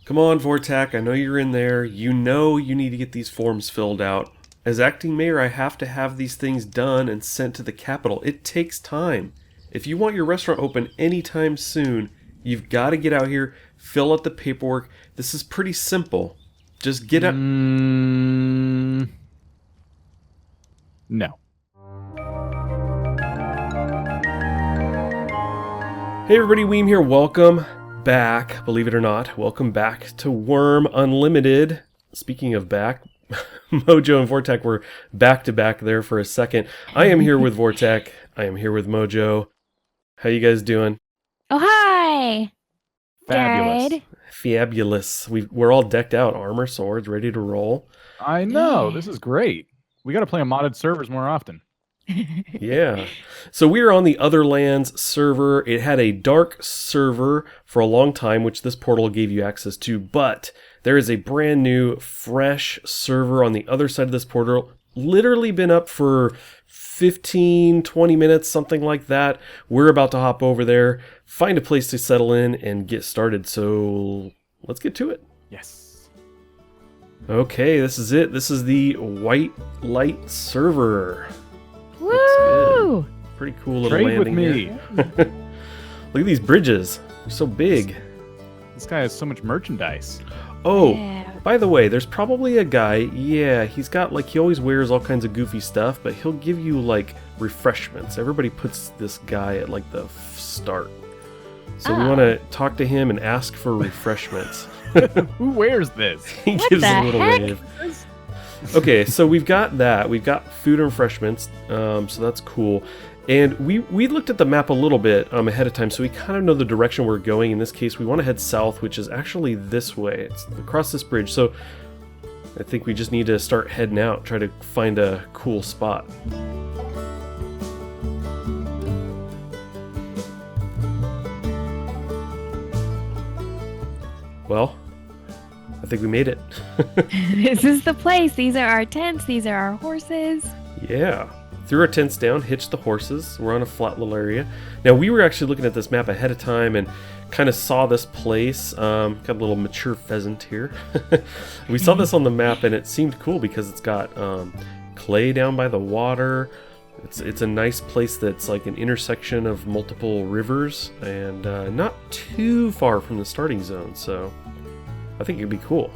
Come on, Vortak, I know you're in there. You know you need to get these forms filled out. As acting mayor, I have to have these things done and sent to the capital. It takes time. If you want your restaurant open anytime soon, you've got to get out here, fill out the paperwork. This is pretty simple. Just get out. No. Hey everybody, Weem here. Welcome back, believe it or not. Welcome back to Wurm Unlimited. Speaking of back, Mojo and Vortek were back to back there for a second. I am here with Vortek. I am here with Mojo. How you guys doing? Oh, hi! Fabulous. Good. Fabulous. We're all decked out, armor, swords, ready to roll. I know. Yeah. This is great. We got to play on modded servers more often. Yeah. So we are on the Otherlands server. It had a dark server for a long time, which this portal gave you access to, but there is a brand new, fresh server on the other side of this portal. Literally been up for 15, 20 minutes, something like that. We're about to hop over there, find a place to settle in, and get started. So let's get to it. Yes. Okay, this is it. This is the White Light server. Woo! Pretty cool little Trade with landing me. here. Look at these bridges. They're so big. This guy has so much merchandise. Oh, Yeah. by the way, there's probably a guy, yeah, he's got, like, he always wears all kinds of goofy stuff, but he'll give you, like, refreshments. Everybody puts this guy at, like, the start. So we Oh. want to talk to him and ask for refreshments. Who wears this? He What gives the a little heck? wave. Okay, so we've got that. We've got food and refreshments, so that's cool. And we looked at the map a little bit ahead of time, so we kind of know the direction we're going. In this case, we want to head south, which is actually this way. It's across this bridge, so I think we just need to start heading out, try to find a cool spot. Well, I think we made it. This is the place. These are our tents. These are our horses. Yeah. Threw our tents down, hitched the horses. We're on a flat little area. Now, we were actually looking at this map ahead of time and kind of saw this place. Got a little mature pheasant here. We saw this on the map and it seemed cool because it's got clay down by the water. It's a nice place that's like an intersection of multiple rivers and not too far from the starting zone. So I think it'd be cool.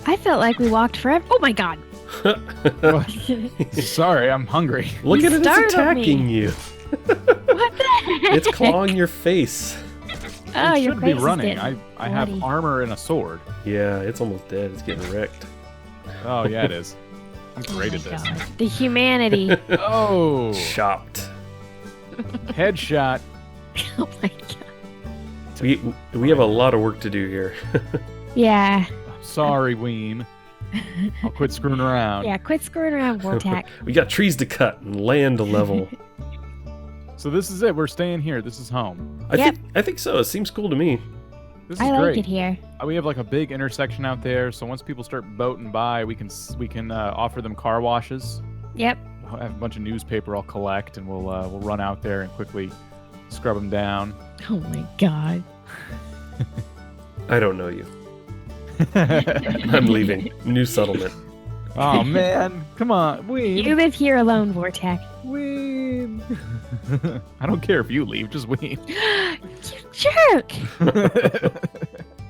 I felt like we walked forever. Oh my god. Sorry, I'm hungry. Look You at it, it's startled attacking me. you. What the heck? It's clawing your face. Oh, It your should be face is running. getting I have bloody. armor and a sword. Yeah, it's almost dead. It's getting wrecked. Oh, yeah, it is. I'm Oh great my at this. God. The humanity. Oh, Chopped. headshot. Oh my god. We have a lot of work to do here. Yeah. Sorry, Weem. I'll quit screwing around. Yeah, quit screwing around, Vortak. We got trees to cut and land to level. So this is it. We're staying here. This is home. Yep. I think so. It seems cool to me. This is I like great. it here. We have like a big intersection out there, so once people start boating by, we can offer them car washes. Yep. I'll have a bunch of newspaper I'll collect, and we'll run out there and quickly scrub them down. Oh my god. I don't know you. I'm leaving. New settlement. Oh man, come on, Weem. You live here alone, Vortak. Weem. I don't care if you leave, just Weem. You jerk!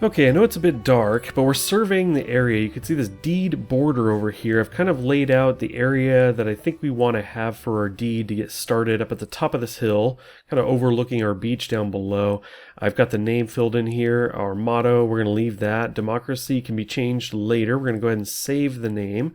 Okay, I know it's a bit dark, but we're surveying the area. You can see this deed border over here. I've kind of laid out the area that I think we want to have for our deed to get started up at the top of this hill, kind of overlooking our beach down below. I've got the name filled in here, our motto, we're going to leave that. Democracy can be changed later. We're going to go ahead and save the name.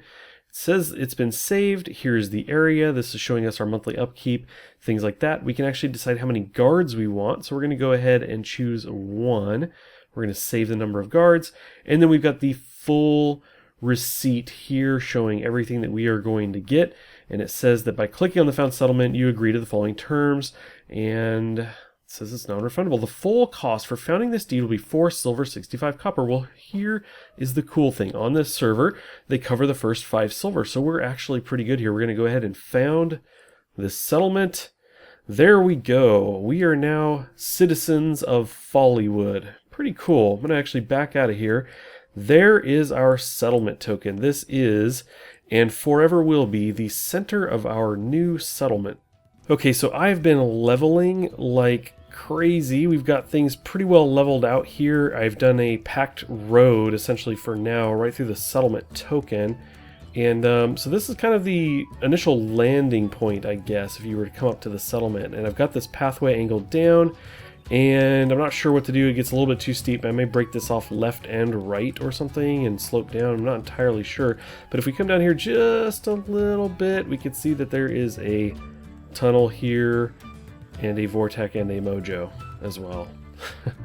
It says it's been saved. Here's the area. This is showing us our monthly upkeep, things like that. We can actually decide how many guards we want, so we're going to go ahead and choose one. We're going to save the number of guards, and then we've got the full receipt here showing everything that we are going to get, and it says that by clicking on the found settlement you agree to the following terms, and it says it's non-refundable. The full cost for founding this deed will be 4 silver, 65 copper. Well, here is the cool thing. On this server they cover the first 5 silver, so we're actually pretty good here. We're going to go ahead and found this settlement. There we go. We are now citizens of Follywood. pretty cool. I'm going to actually back out of here. There is our settlement token. This is, and forever will be, the center of our new settlement. Okay, so I've been leveling like crazy. We've got things pretty well leveled out here. I've done a packed road, essentially for now, right through the settlement token. And so this is kind of the initial landing point, I guess, if you were to come up to the settlement. And I've got this pathway angled down, and I'm not sure what to do. It gets a little bit too steep. I may break this off left and right or something and slope down. I'm not entirely sure. But if we come down here just a little bit, we can see that there is a tunnel here and a Vortac and a Mojo as well.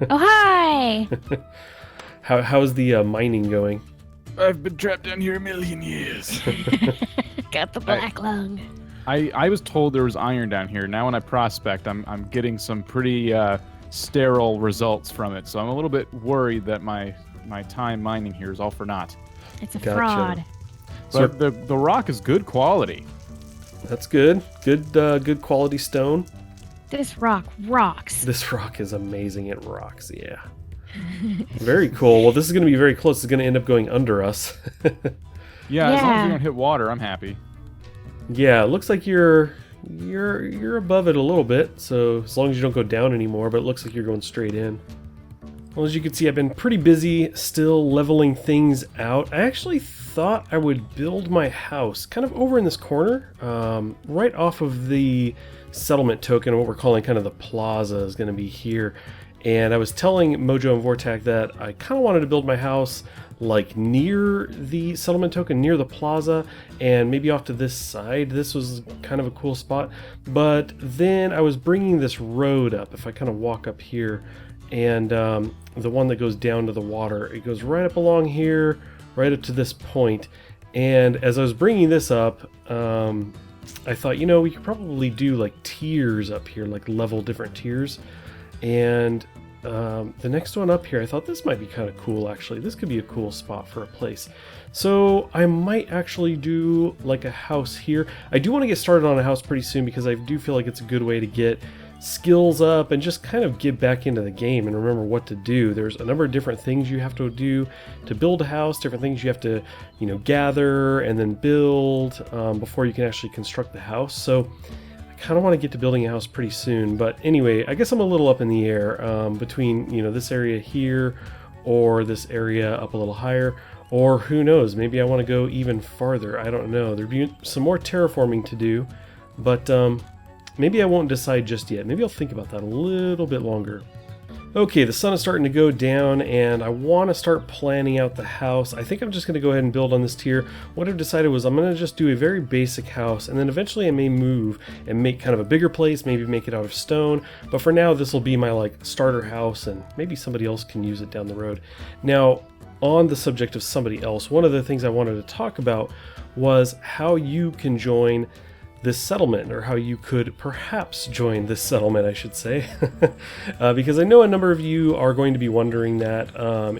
Oh, hi! How's the mining going? I've been trapped down here a million years. Got the black lung. I was told there was iron down here. Now when I prospect, I'm getting some pretty sterile results from it. So I'm a little bit worried that my time mining here is all for naught. It's a Gotcha. fraud. But the rock is good quality. That's good. Good quality stone. This rock rocks. This rock is amazing. It rocks, yeah. Very cool. Well, this is going to be very close. It's going to end up going under us. Yeah, as long as Yeah. we don't hit water, I'm happy. Yeah, it looks like you're above it a little bit. So as long as you don't go down anymore, but it looks like you're going straight in. Well, as you can see, I've been pretty busy still leveling things out. I actually thought I would build my house kind of over in this corner, right off of the settlement token. What we're calling kind of the plaza is going to be here. And I was telling Mojo and Vortac that I kind of wanted to build my house like near the settlement token, near the plaza, and maybe off to this side. This was kind of a cool spot. But then I was bringing this road up. If I kind of walk up here, and the one that goes down to the water, it goes right up along here, right up to this point. And as I was bringing this up, I thought, you know, we could probably do like tiers up here, like level different tiers. And the next one up here, I thought this might be kind of cool, actually. This could be a cool spot for a place. So I might actually do like a house here. I do want to get started on a house pretty soon because I do feel like it's a good way to get skills up and just kind of get back into the game and remember what to do. There's a number of different things you have to do to build a house, different things you have to, you know, gather and then build before you can actually construct the house. So kind of want to get to building a house pretty soon, but anyway, I guess I'm a little up in the air between, you know, this area here or this area up a little higher, or who knows, maybe I want to go even farther. I don't know. There'd be some more terraforming to do, but maybe I won't decide just yet. Maybe I'll think about that a little bit longer. Okay, the sun is starting to go down and I want to start planning out the house. I think I'm just going to go ahead and build on this tier. What I've decided was I'm going to just do a very basic house, and then eventually I may move and make kind of a bigger place, maybe make it out of stone. But for now, this will be my like starter house, and maybe somebody else can use it down the road. Now, on the subject of somebody else, one of the things I wanted to talk about was how you can join this settlement, or how you could perhaps join this settlement, I should say, because I know a number of you are going to be wondering that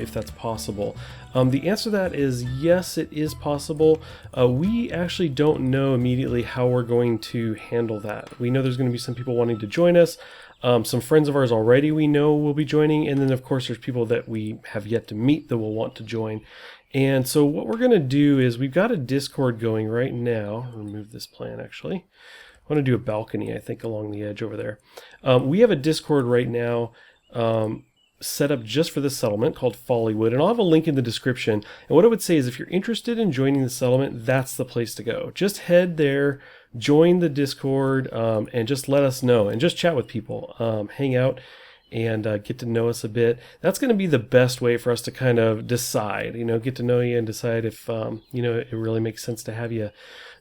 if that's possible. The answer to that is yes, it is possible. We actually don't know immediately how we're going to handle that. We know there's going to be some people wanting to join us. Some friends of ours already we know will be joining, and then of course there's people that we have yet to meet that will want to join. And so what we're going to do is we've got a Discord going right now. I'll remove this plan actually. I want to do a balcony, I think, along the edge over there. We have a Discord right now set up just for this settlement called Follywood, and I'll have a link in the description. And what I would say is if you're interested in joining the settlement, that's the place to go. Just head there, join the Discord, and just let us know, and just chat with people, hang out, and get to know us a bit. That's going to be the best way for us to kind of decide, you know, get to know you and decide if, you know, it really makes sense to have you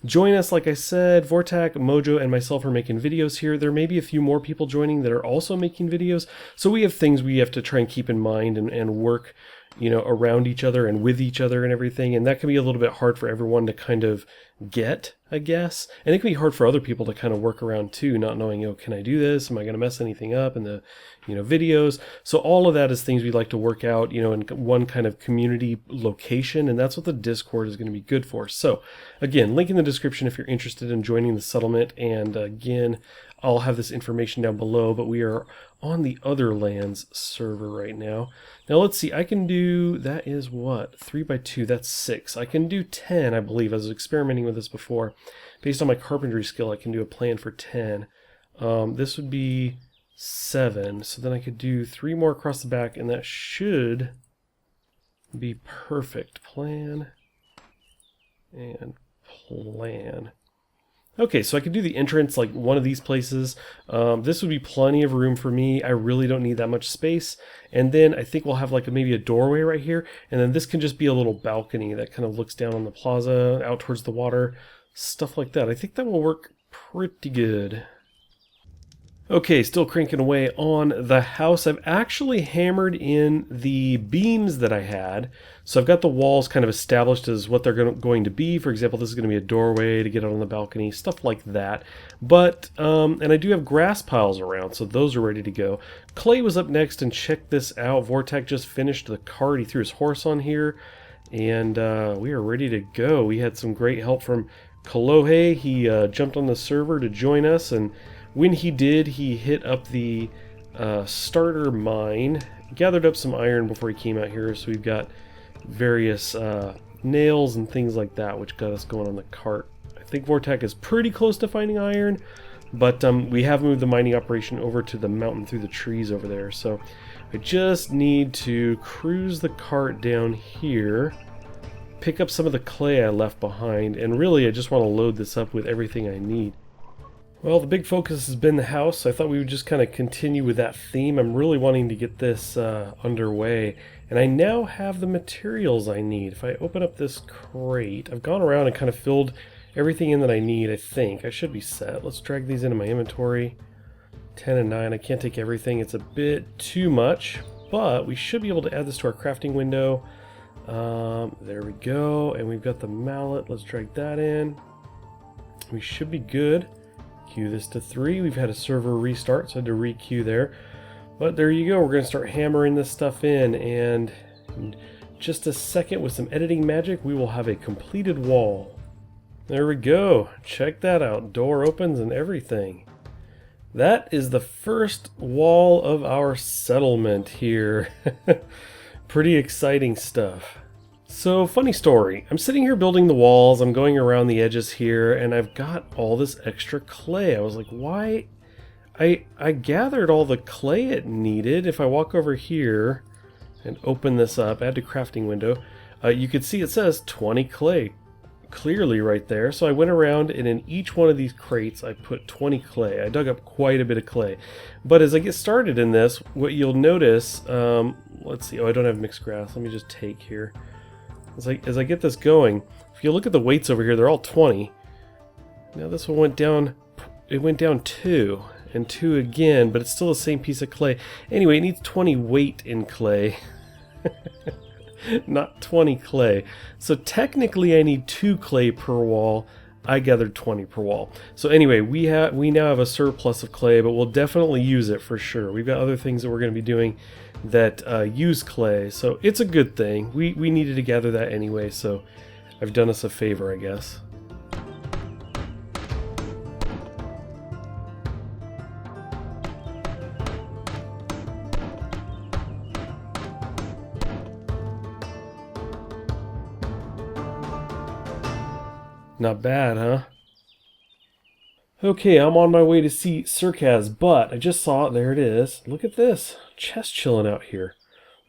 join us. Like I said, Vortac, Mojo, and myself are making videos here. There may be a few more people joining that are also making videos. So we have things we have to try and keep in mind and work, you know, around each other and with each other and everything. And that can be a little bit hard for everyone to kind of get, I guess. And it can be hard for other people to kind of work around too, not knowing, oh, can I do this? Am I going to mess anything up in the, you know, videos? So all of that is things we like to work out, you know, in one kind of community location. And that's what the Discord is going to be good for. So again, link in the description if you're interested in joining the settlement. And again, I'll have this information down below, but we are on the Otherlands server right now. Now let's see, I can do, that is what? 3 by 2, that's 6. I can do 10, I believe. I was experimenting with this before. Based on my carpentry skill, I can do a plan for 10. This would be 7, so then I could do 3 more across the back, and that should be perfect. Plan and plan. Okay, so I could do the entrance like one of these places. This would be plenty of room for me. I really don't need that much space. And then I think we'll have like maybe a doorway right here. And then this can just be a little balcony that kind of looks down on the plaza, out towards the water, stuff like that. I think that will work pretty good. Okay, still cranking away on the house. I've actually hammered in the beams that I had. So I've got the walls kind of established as what they're going to be. For example, this is going to be a doorway to get out on the balcony, stuff like that. But, and I do have grass piles around, so those are ready to go. Clay was up next, and check this out. Vortak just finished the cart. He threw his horse on here, and we are ready to go. We had some great help from Kalohe. He jumped on the server to join us, and when he did, he hit up the starter mine, gathered up some iron before he came out here, so we've got various nails and things like that, which got us going on the cart. I think Vortak is pretty close to finding iron, but we have moved the mining operation over to the mountain through the trees over there, so I just need to cruise the cart down here, pick up some of the clay I left behind, and really I just want to load this up with everything I need. Well, the big focus has been the house, so I thought we would just kind of continue with that theme. I'm really wanting to get this underway, and I now have the materials I need. If I open up this crate, I've gone around and kind of filled everything in that I need, I think. I should be set. Let's drag these into my inventory. 10 and 9, I can't take everything. It's a bit too much, but we should be able to add this to our crafting window. There we go, and we've got the mallet. Let's drag that in. We should be good. Queue this to 3. We've had a server restart, so I had to re-queue there. But there you go. We're going to start hammering this stuff in, and in just a second, with some editing magic, we will have a completed wall. There we go. Check that out. Door opens and everything. That is the first wall of our settlement here. Pretty exciting stuff. So, funny story. I'm sitting here building the walls, I'm going around the edges here, and I've got all this extra clay. I was like, why? I gathered all the clay it needed. If I walk over here and open this up, add to crafting window, you can see it says 20 clay clearly right there. So I went around, and in each one of these crates I put 20 clay. I dug up quite a bit of clay. But as I get started in this, what you'll notice, let's see, oh, I don't have mixed grass. Let me just take here. As I get this going, if you look at the weights over here, they're all 20. Now this one went down, it went down 2, and 2 again, but it's still the same piece of clay. Anyway, it needs 20 weight in clay. Not 20 clay. So technically I need 2 clay per wall. I gathered 20 per wall. So anyway, we now have a surplus of clay, but we'll definitely use it for sure. We've got other things that we're going to be doing that use clay, so it's a good thing. We needed to gather that anyway, so I've done us a favor, I guess. Not bad, huh? Okay, I'm on my way to see Surkaz, but I just saw it. There it is. Look at this. Chest chilling out here.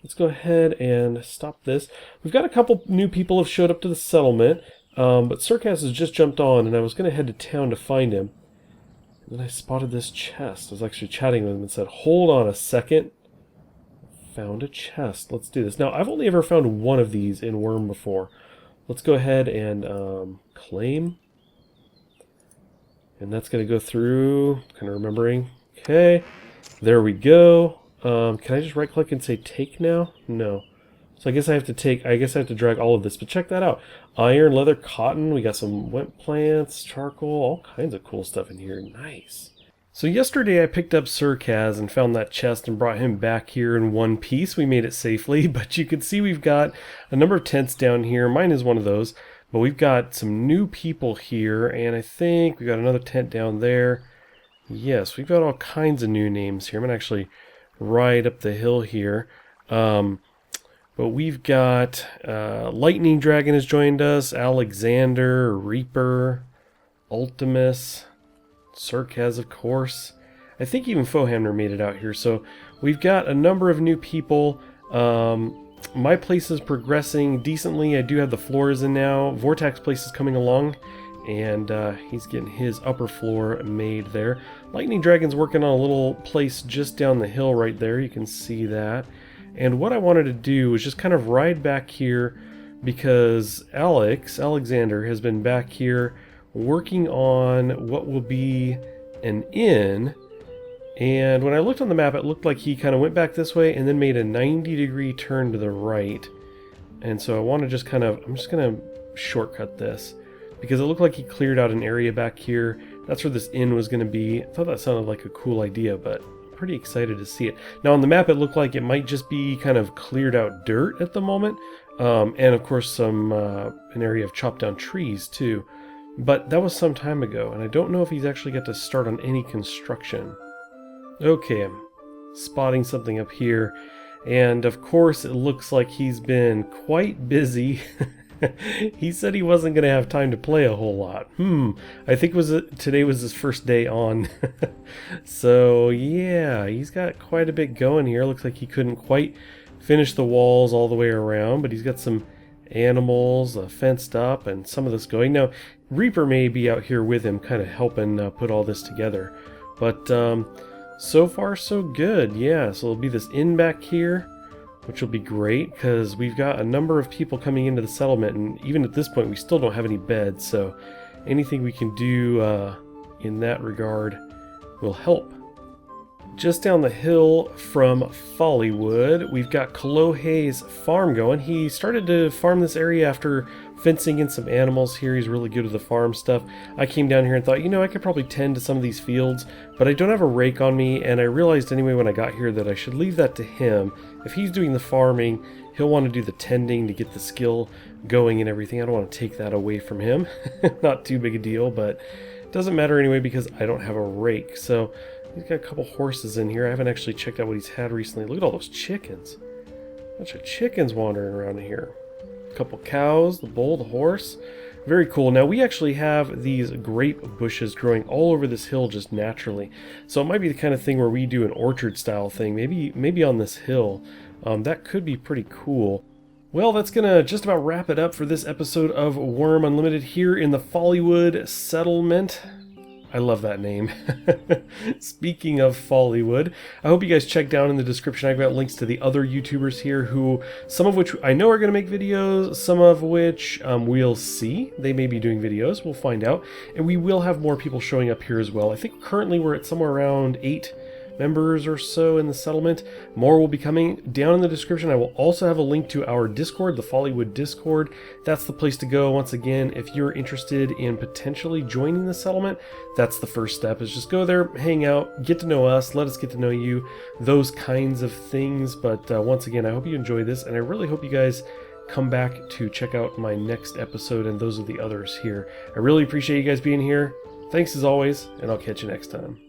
Let's go ahead and stop this. We've got a couple new people have showed up to the settlement, but Surkaz has just jumped on, and I was going to head to town to find him. And then I spotted this chest. I was actually chatting with him and said, hold on a second. Found a chest. Let's do this. Now, I've only ever found one of these in Wurm before. Let's go ahead and claim. And that's going to go through, kind of remembering. Okay, there we go. Can I just right click and say take now? No. So I guess I have to drag all of this, but check that out. Iron, leather, cotton, we got some wet plants, charcoal, all kinds of cool stuff in here. Nice. So yesterday I picked up Surkaz and found that chest and brought him back here in one piece. We made it safely, but you can see we've got a number of tents down here. Mine is one of those. But we've got some new people here, and I think we got another tent down there. Yes, we've got all kinds of new names here. I'm going to actually ride up the hill here. But we've got Lightning Dragon has joined us, Alexander, Reaper, Ultimus, Circaz, of course. I think even Fohamner made it out here. So we've got a number of new people. My place is progressing decently. I do have the floors in now. Vortex place is coming along, and he's getting his upper floor made there. Lightning Dragon's working on a little place just down the hill right there. You can see that. And what I wanted to do was just kind of ride back here because Alexander has been back here working on what will be an inn. And when I looked on the map, it looked like he kind of went back this way and then made a 90-degree turn to the right. And so I want to just kind of, I'm just going to shortcut this because it looked like he cleared out an area back here. That's where this inn was going to be. I thought that sounded like a cool idea, but pretty excited to see it. Now on the map it looked like it might just be kind of cleared out dirt at the moment, and of course some an area of chopped down trees too, but that was some time ago and I don't know if he's actually got to start on any construction. Okay, I'm spotting something up here, and of course it looks like he's been quite busy. He said he wasn't going to have time to play a whole lot. I think today was his first day on. So yeah, he's got quite a bit going here. Looks like he couldn't quite finish the walls all the way around, but he's got some animals fenced up and some of this going. Now, Reaper may be out here with him kind of helping put all this together. But so far so good. Yeah, so there'll be this inn back here, which will be great because we've got a number of people coming into the settlement, and even at this point we still don't have any beds, so anything we can do in that regard will help. Just down the hill from Follywood, we've got Kalohei's farm going. He started to farm this area after fencing in some animals here. He's really good with the farm stuff. I came down here and thought, you know, I could probably tend to some of these fields, but I don't have a rake on me, and I realized anyway when I got here that I should leave that to him. If he's doing the farming, he'll want to do the tending to get the skill going and everything. I don't want to take that away from him. Not too big a deal, but it doesn't matter anyway because I don't have a rake. So he's got a couple horses in here. I haven't actually checked out what he's had recently. Look at all those chickens. A bunch of chickens wandering around here. A couple cows, the bull, the horse. Very cool. Now we actually have these grape bushes growing all over this hill just naturally. So it might be the kind of thing where we do an orchard style thing. Maybe on this hill. That could be pretty cool. Well, that's going to just about wrap it up for this episode of Wurm Unlimited here in the Follywood Settlement. I love that name. Speaking of Follywood, I hope you guys check down in the description. I've got links to the other YouTubers here who, some of which I know are going to make videos, some of which we'll see. They may be doing videos. We'll find out. And we will have more people showing up here as well. I think currently we're at somewhere around 8 members or so in the settlement. More will be coming down in the description. I will also have a link to our Discord, the Follywood Discord. That's the place to go. Once again, if you're interested in potentially joining the settlement, that's the first step, is just go there, hang out, get to know us, let us get to know you, those kinds of things. But once again, I hope you enjoy this, and I really hope you guys come back to check out my next episode and those of the others here. I really appreciate you guys being here. Thanks as always, and I'll catch you next time.